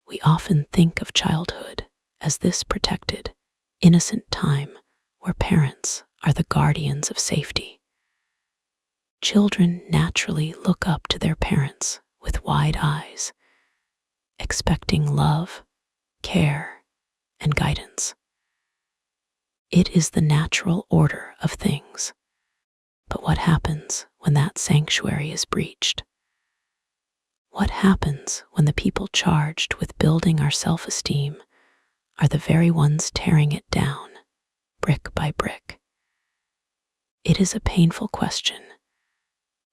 We often think of childhood as this protected, innocent time where parents are the guardians of safety. Children naturally look up to their parents with wide eyes, expecting love, care, and guidance. It is the natural order of things. But what happens when that sanctuary is breached? What happens when the people charged with building our self-esteem are the very ones tearing it down, brick by brick? It is a painful question,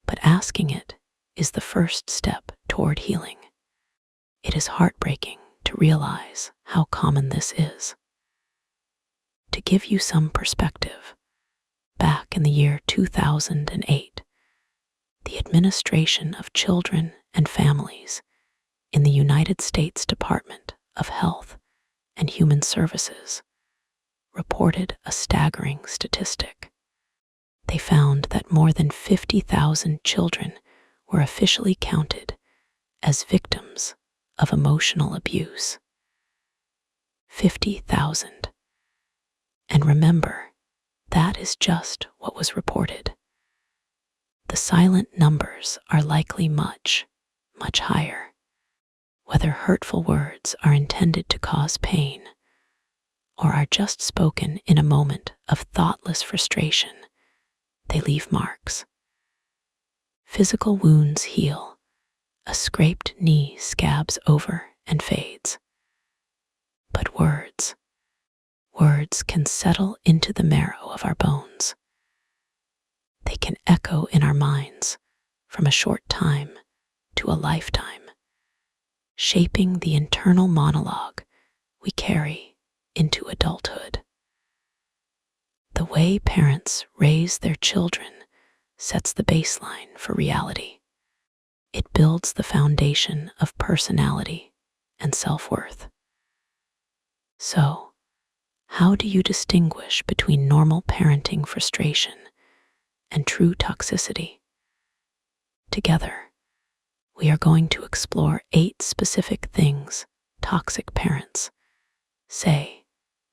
but asking it is the first step toward healing. It is heartbreaking to realize how common this is. To give you some perspective, back in the year 2008, the Administration of Children and Families in the United States Department of Health and Human Services reported a staggering statistic. They found that more than 50,000 children were officially counted as victims of emotional abuse. 50,000. And remember, that is just what was reported. The silent numbers are likely much, much higher. Whether hurtful words are intended to cause pain or are just spoken in a moment of thoughtless frustration, they leave marks. Physical wounds heal. A scraped knee scabs over and fades. But words can settle into the marrow of our bones. They can echo in our minds from a short time to a lifetime, shaping the internal monologue we carry into adulthood. The way parents raise their children sets the baseline for reality. It builds the foundation of personality and self-worth. So, how do you distinguish between normal parenting frustration and true toxicity? Together, we are going to explore 8 specific things toxic parents say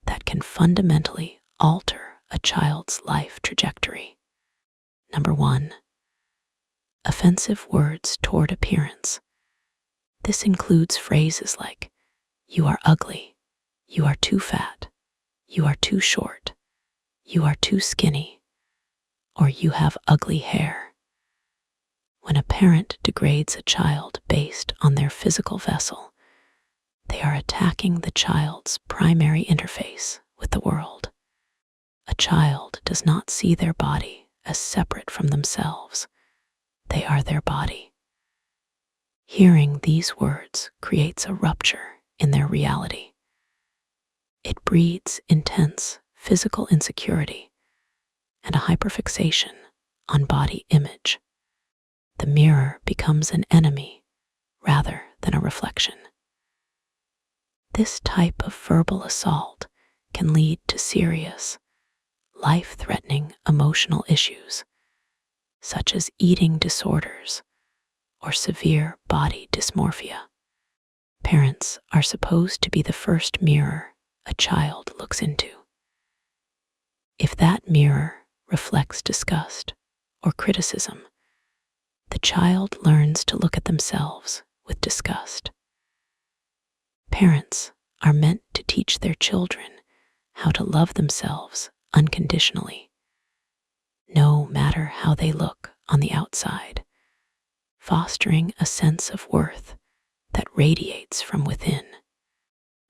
that can fundamentally alter a child's life trajectory. Number 1, offensive words toward appearance. This includes phrases like, "You are ugly," "You are too fat," "You are too short," "You are too skinny," or "You have ugly hair." When a parent degrades a child based on their physical vessel, they are attacking the child's primary interface with the world. A child does not see their body as separate from themselves. They are their body. Hearing these words creates a rupture in their reality. It breeds intense physical insecurity and a hyperfixation on body image. The mirror becomes an enemy rather than a reflection. This type of verbal assault can lead to serious, life-threatening emotional issues, such as eating disorders or severe body dysmorphia. Parents are supposed to be the first mirror a child looks into. If that mirror reflects disgust or criticism, the child learns to look at themselves with disgust. Parents are meant to teach their children how to love themselves unconditionally, no matter how they look on the outside, fostering a sense of worth that radiates from within.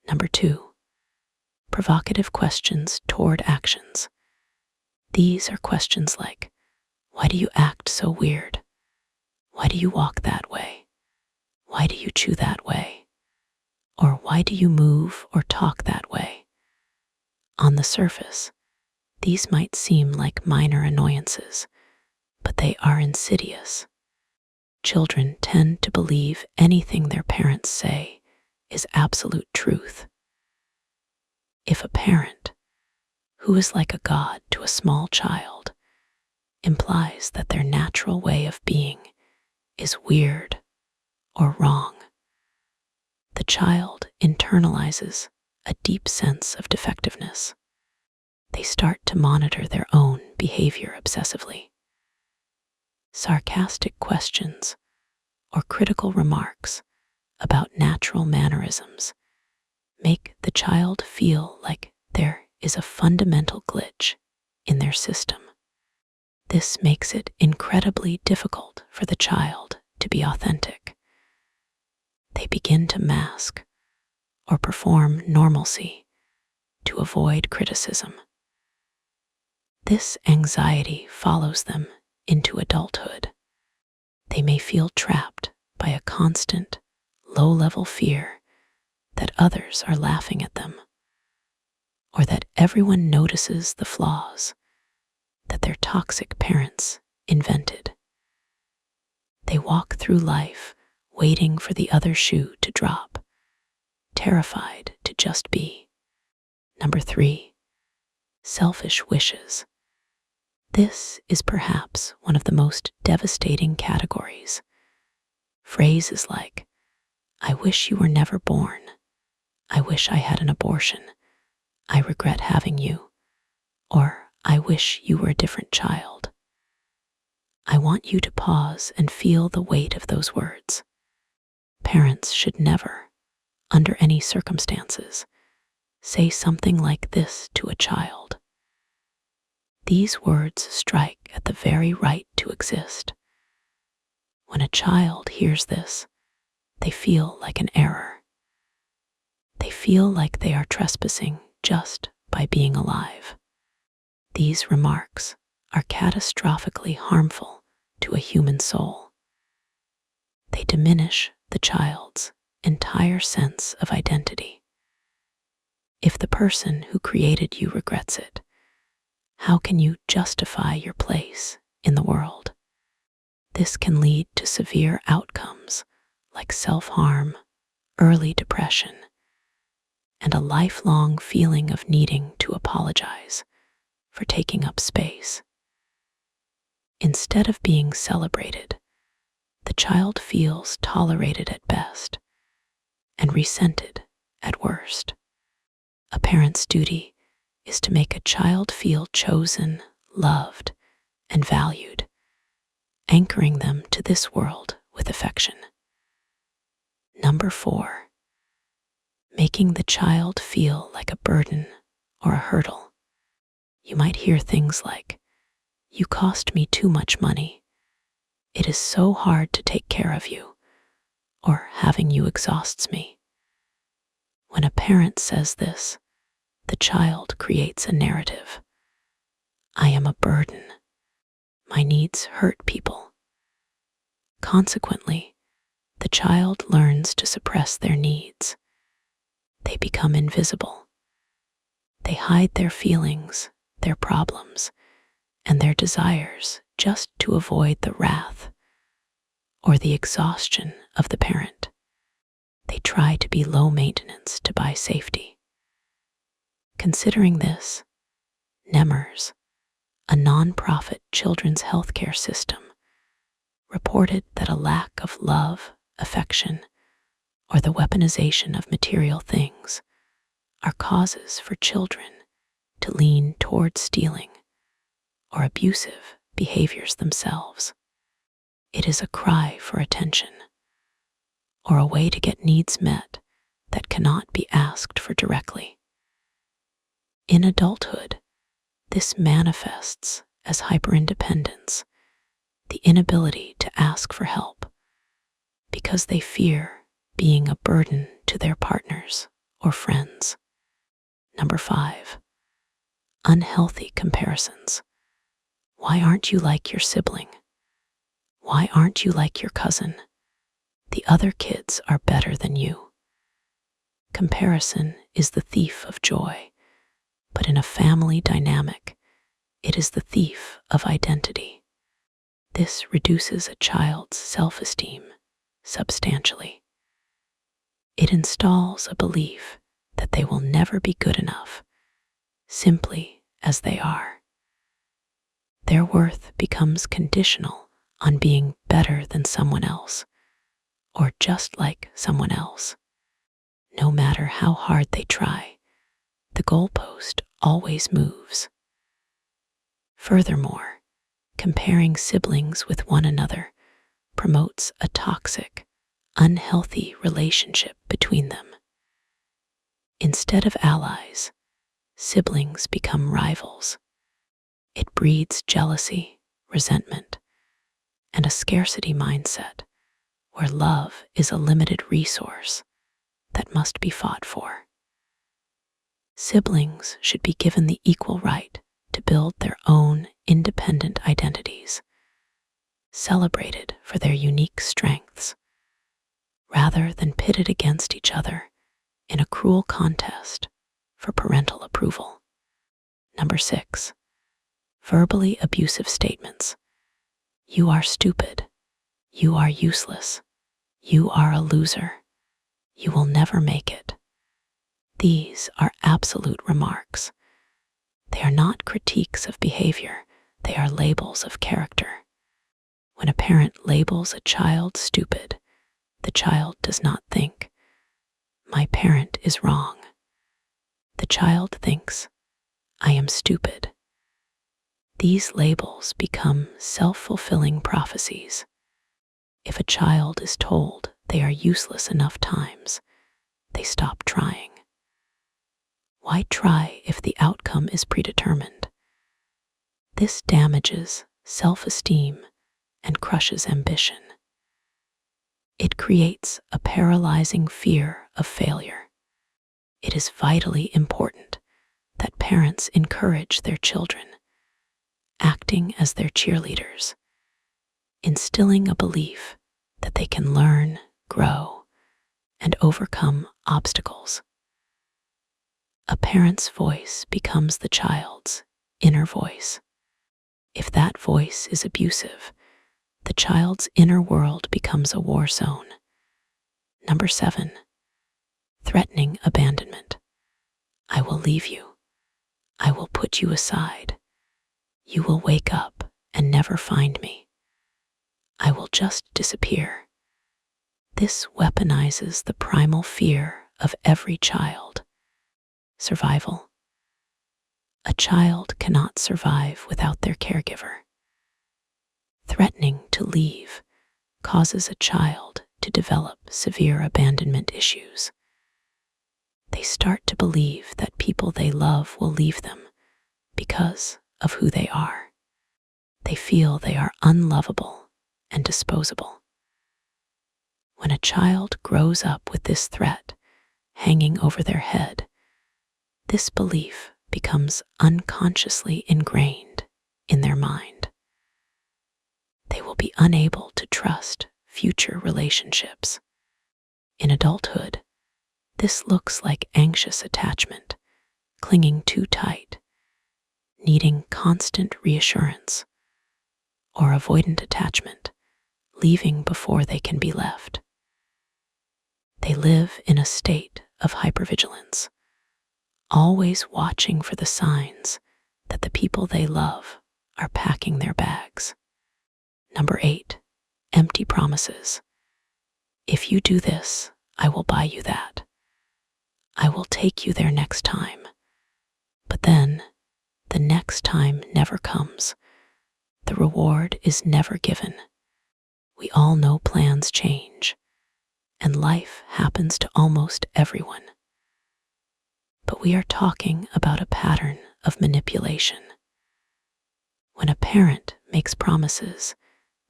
Number 2, provocative questions toward actions. These are questions like, "Why do you act so weird? Why do you walk that way? Why do you chew that way? Or why do you move or talk that way?" On the surface, these might seem like minor annoyances, but they are insidious. Children tend to believe anything their parents say is absolute truth. If a parent, who is like a god to a small child, implies that their natural way of being is weird or wrong, the child internalizes a deep sense of defectiveness. They start to monitor their own behavior obsessively. Sarcastic questions or critical remarks about natural mannerisms make the child feel like there is a fundamental glitch in their system. This makes it incredibly difficult for the child to be authentic. They begin to mask or perform normalcy to avoid criticism. This anxiety follows them into adulthood. They may feel trapped by a constant, low-level fear that others are laughing at them, or that everyone notices the flaws that their toxic parents invented. They walk through life waiting for the other shoe to drop, terrified to just be. Number 3, selfish wishes. This is perhaps one of the most devastating categories. Phrases like, "I wish you were never born," "I wish I had an abortion," "I regret having you," or "I wish you were a different child." I want you to pause and feel the weight of those words. Parents should never, under any circumstances, say something like this to a child. These words strike at the very right to exist. When a child hears this, they feel like an error. They feel like they are trespassing just by being alive. These remarks are catastrophically harmful to a human soul. They diminish the child's entire sense of identity. If the person who created you regrets it, how can you justify your place in the world? This can lead to severe outcomes like self-harm, early depression, and a lifelong feeling of needing to apologize for taking up space. Instead of being celebrated, the child feels tolerated at best and resented at worst. A parent's duty is to make a child feel chosen, loved, and valued, anchoring them to this world with affection. Number 4, making the child feel like a burden or a hurdle. You might hear things like, "You cost me too much money," "It is so hard to take care of you," or "Having you exhausts me." When a parent says this, the child creates a narrative. I am a burden. My needs hurt people. Consequently, the child learns to suppress their needs. They become invisible. They hide their feelings, their problems, and their desires just to avoid the wrath or the exhaustion of the parent. They try to be low maintenance to buy safety. Considering this, Nemers, a non-profit children's healthcare system, reported that a lack of love, affection, or the weaponization of material things are causes for children to lean toward stealing or abusive behaviors themselves. It is a cry for attention, or a way to get needs met that cannot be asked for directly. In adulthood, this manifests as hyperindependence, the inability to ask for help, because they fear being a burden to their partners or friends. Number 5, unhealthy comparisons. Why aren't you like your sibling? Why aren't you like your cousin? The other kids are better than you. Comparison is the thief of joy, but in a family dynamic, it is the thief of identity. This reduces a child's self-esteem substantially. It installs a belief that they will never be good enough, simply as they are. Their worth becomes conditional on being better than someone else, or just like someone else. No matter how hard they try, the goalpost always moves. Furthermore, comparing siblings with one another promotes a toxic, unhealthy relationship between them. Instead of allies, siblings become rivals. It breeds jealousy, resentment, and a scarcity mindset where love is a limited resource that must be fought for. Siblings should be given the equal right to build their own independent identities, celebrated for their unique strengths, rather than pitted against each other in a cruel contest for parental approval. Number 6, verbally abusive statements. You are stupid. You are useless. You are a loser. You will never make it. These are absolute remarks. They are not critiques of behavior. They are labels of character. When a parent labels a child stupid, the child does not think, my parent is wrong. The child thinks, I am stupid. These labels become self-fulfilling prophecies. If a child is told they are useless enough times, they stop trying. Why try if the outcome is predetermined? This damages self-esteem and crushes ambition. It creates a paralyzing fear of failure. It is vitally important that parents encourage their children, acting as their cheerleaders, instilling a belief that they can learn, grow, and overcome obstacles. A parent's voice becomes the child's inner voice. If that voice is abusive, the child's inner world becomes a war zone. Number 7, threatening abandonment. I will leave you. I will put you aside. You will wake up and never find me. I will just disappear. This weaponizes the primal fear of every child: survival. A child cannot survive without their caregiver. Threatening to leave causes a child to develop severe abandonment issues. They start to believe that people they love will leave them because of who they are. They feel they are unlovable and disposable. When a child grows up with this threat hanging over their head, this belief becomes unconsciously ingrained in their mind. They will be unable to trust future relationships. In adulthood, this looks like anxious attachment, clinging too tight, needing constant reassurance, or avoidant attachment, leaving before they can be left. They live in a state of hypervigilance, always watching for the signs that the people they love are packing their bags. Number 8, empty promises. If you do this, I will buy you that. I will take you there next time. But then, the next time never comes. The reward is never given. We all know plans change, and life happens to almost everyone. But we are talking about a pattern of manipulation. When a parent makes promises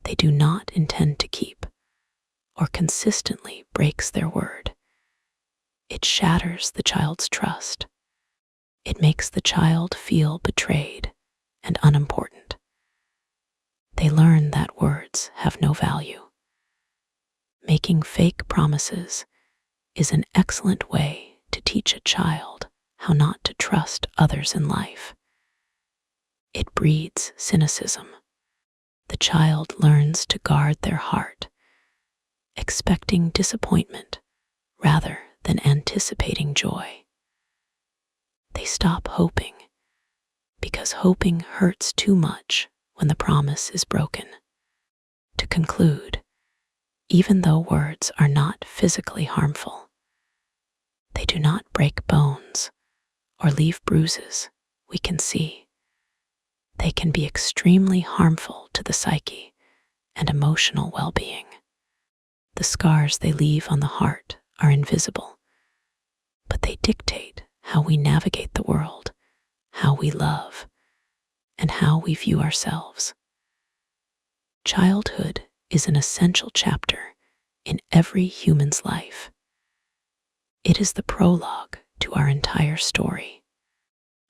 they do not intend to keep, or consistently breaks their word, it shatters the child's trust. It makes the child feel betrayed and unimportant. They learn that words have no value. Making fake promises is an excellent way to teach a child how not to trust others in life. It breeds cynicism. The child learns to guard their heart, expecting disappointment rather than anticipating joy. They stop hoping because hoping hurts too much when the promise is broken. To conclude, even though words are not physically harmful, do not break bones or leave bruises we can see. They can be extremely harmful to the psyche and emotional well-being. The scars they leave on the heart are invisible, but they dictate how we navigate the world, how we love, and how we view ourselves. Childhood is an essential chapter in every human's life. It is the prologue to our entire story.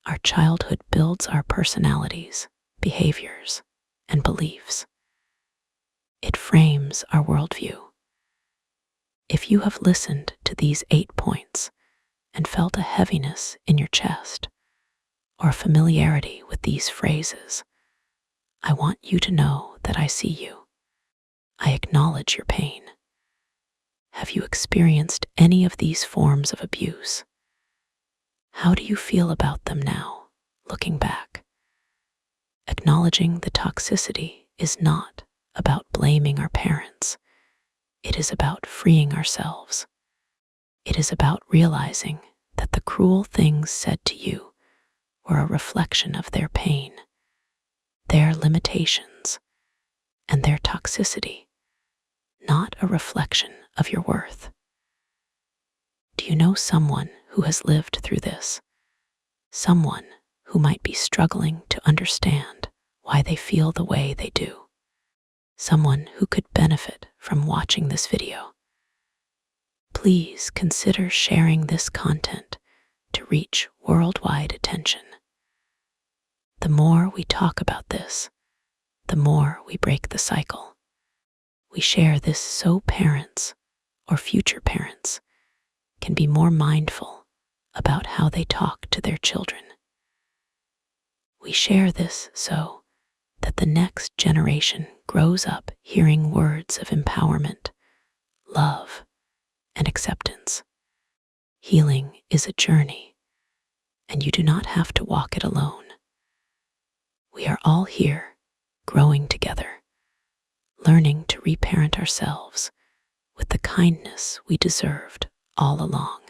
Our childhood builds our personalities, behaviors, and beliefs. It frames our worldview. If you have listened to these 8 points and felt a heaviness in your chest or familiarity with these phrases, I want you to know that I see you. I acknowledge your pain. Have you experienced any of these forms of abuse? How do you feel about them now, looking back? Acknowledging the toxicity is not about blaming our parents. It is about freeing ourselves. It is about realizing that the cruel things said to you were a reflection of their pain, their limitations, and their toxicity, not a reflection of your worth. Do you know someone who has lived through this? Someone who might be struggling to understand why they feel the way they do? Someone who could benefit from watching this video? Please consider sharing this content to reach worldwide attention. The more we talk about this, the more we break the cycle. We share this so parents or future parents can be more mindful about how they talk to their children. We share this so that the next generation grows up hearing words of empowerment, love, and acceptance. Healing is a journey, and you do not have to walk it alone. We are all here, growing together, learning to reparent ourselves with the kindness we deserved all along.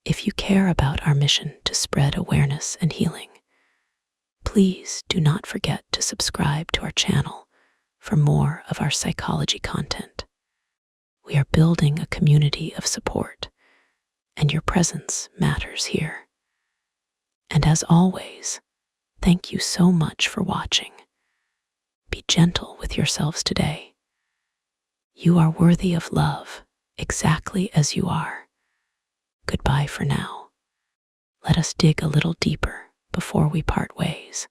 If you care about our mission to spread awareness and healing, please do not forget to subscribe to our channel for more of our psychology content. We are building a community of support, and your presence matters here. And as always, thank you so much for watching. Be gentle with yourselves today. You are worthy of love, exactly as you are. Goodbye for now. Let us dig a little deeper before we part ways,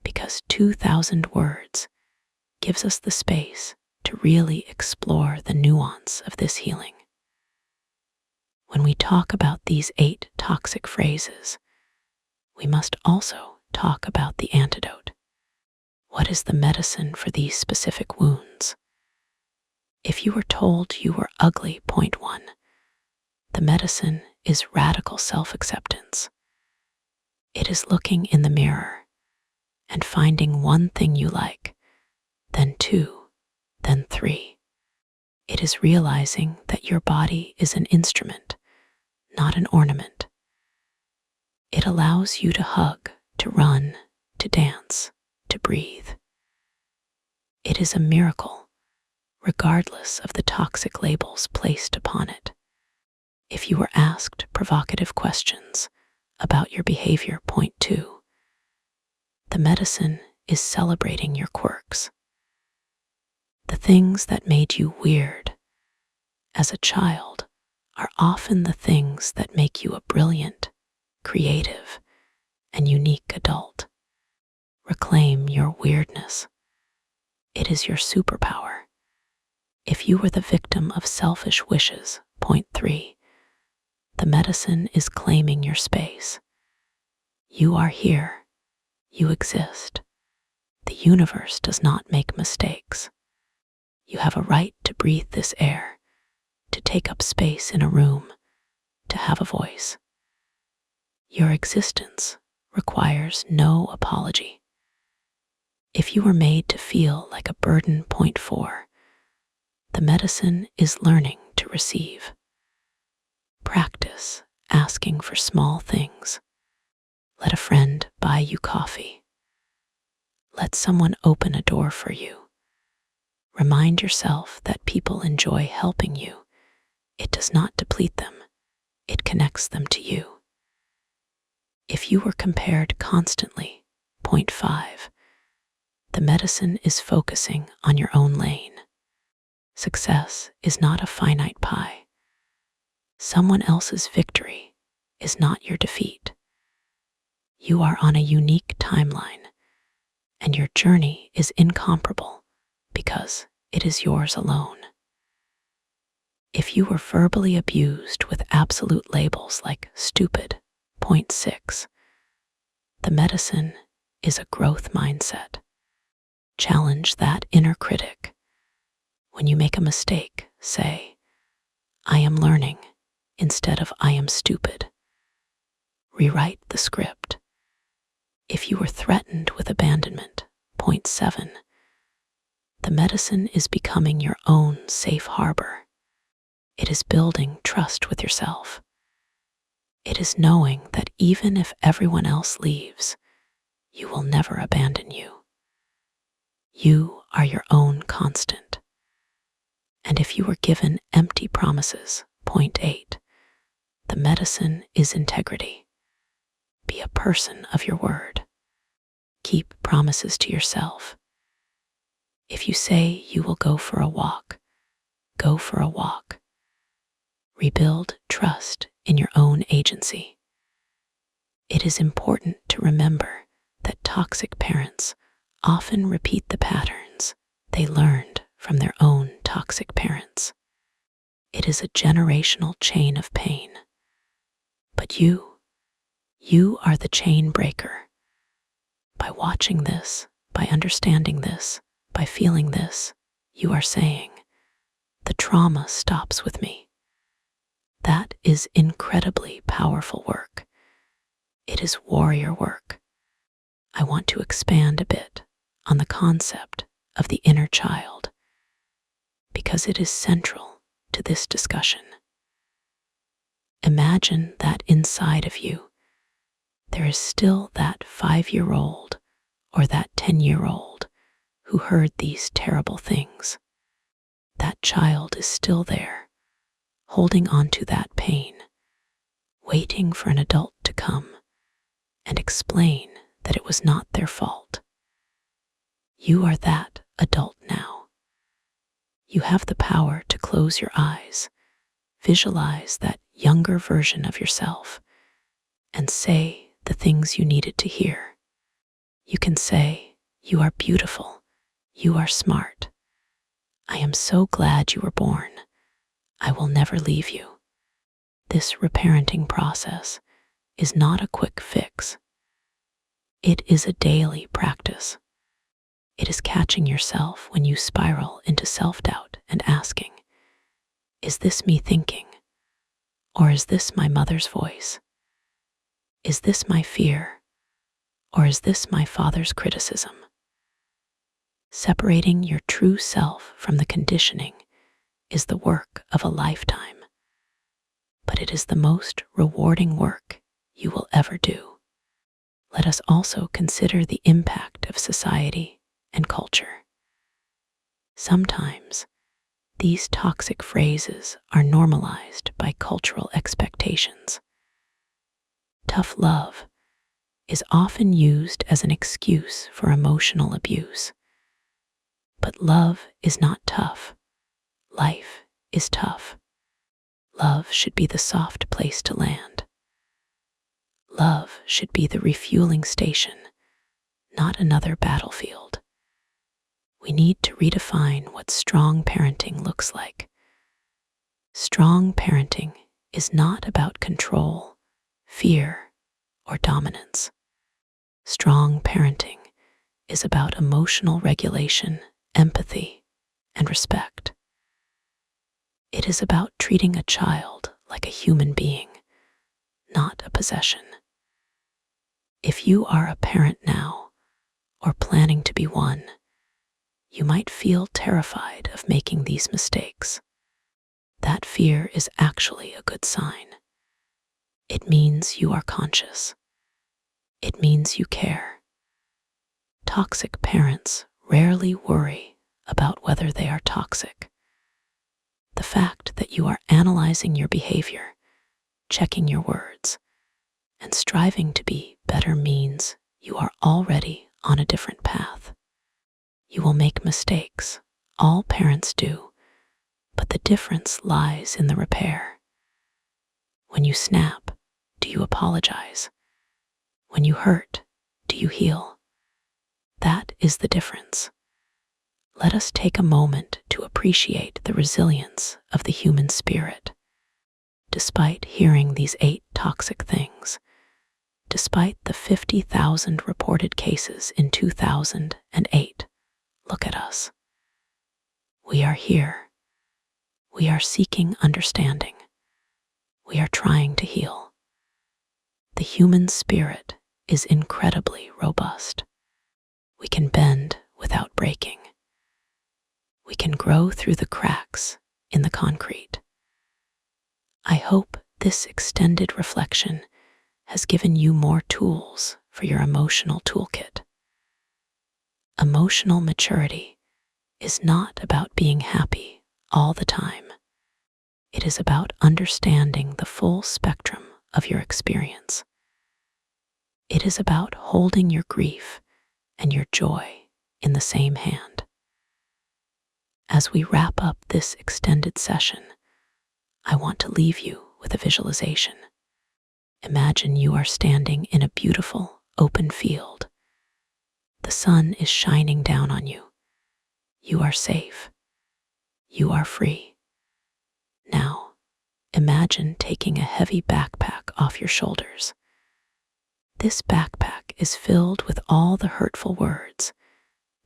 because 2,000 words gives us the space to really explore the nuance of this healing. When we talk about these 8 toxic phrases, we must also talk about the antidote. What is the medicine for these specific wounds? If you were told you were ugly, point 1, the medicine is radical self-acceptance. It is looking in the mirror and finding one thing you like, then 2, then 3. It is realizing that your body is an instrument, not an ornament. It allows you to hug, to run, to dance, to breathe. It is a miracle, regardless of the toxic labels placed upon it. If you were asked provocative questions about your behavior, point 2, the medicine is celebrating your quirks. The things that made you weird as a child are often the things that make you a brilliant, creative, and unique adult. Reclaim your weirdness. It is your superpower. If you were the victim of selfish wishes, point 3, the medicine is claiming your space. You are here. You exist. The universe does not make mistakes. You have a right to breathe this air, to take up space in a room, to have a voice. Your existence requires no apology. If you were made to feel like a burden, point 4, the medicine is learning to receive. practice asking for small things. Let a friend buy you coffee. Let someone open a door for you. Remind yourself that people enjoy helping you. It does not deplete them, it connects them to you. If you were compared constantly, point 5, the medicine is focusing on your own lane. Success is not a finite pie. Someone else's victory is not your defeat. You are on a unique timeline, and your journey is incomparable because it is yours alone. If you were verbally abused with absolute labels like stupid, point 6, the medicine is a growth mindset. Challenge that inner critic. When you make a mistake, say, I am learning, instead of I am stupid. Rewrite the script. If you were threatened with abandonment, point 7, the medicine is becoming your own safe harbor. It is building trust with yourself. It is knowing that even if everyone else leaves, you will never abandon you. You are your own constant. And if you were given empty promises, point 8, the medicine is integrity. Be a person of your word. Keep promises to yourself. If you say you will go for a walk, go for a walk. Rebuild trust in your own agency. It is important to remember that toxic parents often repeat the patterns they learned from their own toxic parents. It is a generational chain of pain. But you are the chain breaker. By watching this, by understanding this, by feeling this, you are saying, the trauma stops with me. That is incredibly powerful work. It is warrior work. I want to expand a bit on the concept of the inner child because it is central to this discussion. Imagine that inside of you, there is still that 5-year-old or that 10-year-old who heard these terrible things. That child is still there, holding on to that pain, waiting for an adult to come and explain that it was not their fault. You are that adult now. You have the power to close your eyes, visualize that younger version of yourself, and say the things you needed to hear. You can say, you are beautiful, you are smart. I am so glad you were born. I will never leave you. This reparenting process is not a quick fix. It is a daily practice. It is catching yourself when you spiral into self-doubt and asking, is this me thinking? Or is this my mother's voice? Is this my fear? Or is this my father's criticism? Separating your true self from the conditioning is the work of a lifetime, but it is the most rewarding work you will ever do. Let us also consider the impact of society and culture. Sometimes, these toxic phrases are normalized by cultural expectations. Tough love is often used as an excuse for emotional abuse. But love is not tough. Life is tough. Love should be the soft place to land. Love should be the refueling station, not another battlefield. We need to redefine what strong parenting looks like. Strong parenting is not about control, fear, or dominance. Strong parenting is about emotional regulation, empathy, and respect. It is about treating a child like a human being, not a possession. If you are a parent now, or planning to be one, you might feel terrified of making these mistakes. That fear is actually a good sign. It means you are conscious. It means you care. Toxic parents rarely worry about whether they are toxic. The fact that you are analyzing your behavior, checking your words, and striving to be better means you are already on a different path. You will make mistakes. All parents do, but the difference lies in the repair. When you snap, do you apologize? When you hurt, do you heal? That is the difference. Let us take a moment to appreciate the resilience of the human spirit. Despite hearing these 8 toxic things, despite the 50,000 reported cases in 2008, look at us. We are here. We are seeking understanding. We are trying to heal. The human spirit is incredibly robust. We can bend without breaking. We can grow through the cracks in the concrete. I hope this extended reflection has given you more tools for your emotional toolkit. Emotional maturity is not about being happy all the time. It is about understanding the full spectrum of your experience. It is about holding your grief and your joy in the same hand. As we wrap up this extended session, I want to leave you with a visualization. Imagine you are standing in a beautiful, open field. The sun is shining down on you. You are safe. You are free. Now, imagine taking a heavy backpack off your shoulders. This backpack is filled with all the hurtful words,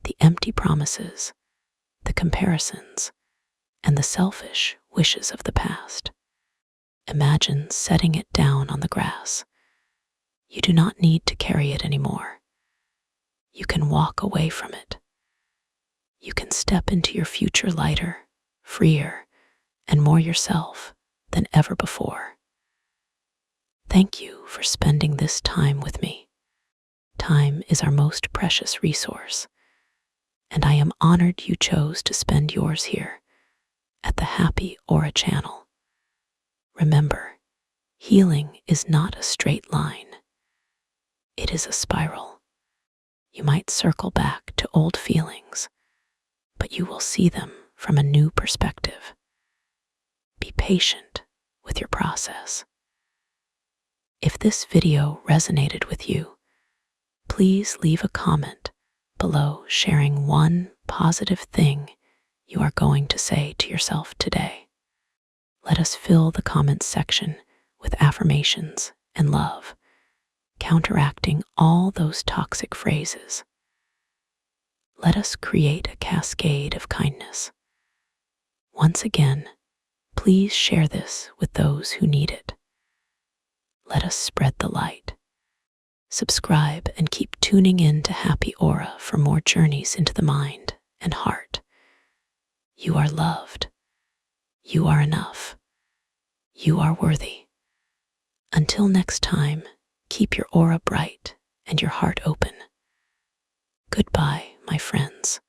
the empty promises, the comparisons, and the selfish wishes of the past. Imagine setting it down on the grass. You do not need to carry it anymore. You can walk away from it. You can step into your future lighter, freer, and more yourself than ever before. Thank you for spending this time with me. Time is our most precious resource, and I am honored you chose to spend yours here at the Happy Aura channel. Remember, healing is not a straight line. It is a spiral. You might circle back to old feelings, but you will see them from a new perspective. Be patient with your process. If this video resonated with you, please leave a comment below sharing one positive thing you are going to say to yourself today. Let us fill the comments section with affirmations and love, counteracting all those toxic phrases. Let us create a cascade of kindness. Once again, please share this with those who need it. Let us spread the light. Subscribe and keep tuning in to Happy Aura for more journeys into the mind and heart. You are loved. You are enough. You are worthy. Until next time, keep your aura bright and your heart open. Goodbye, my friends.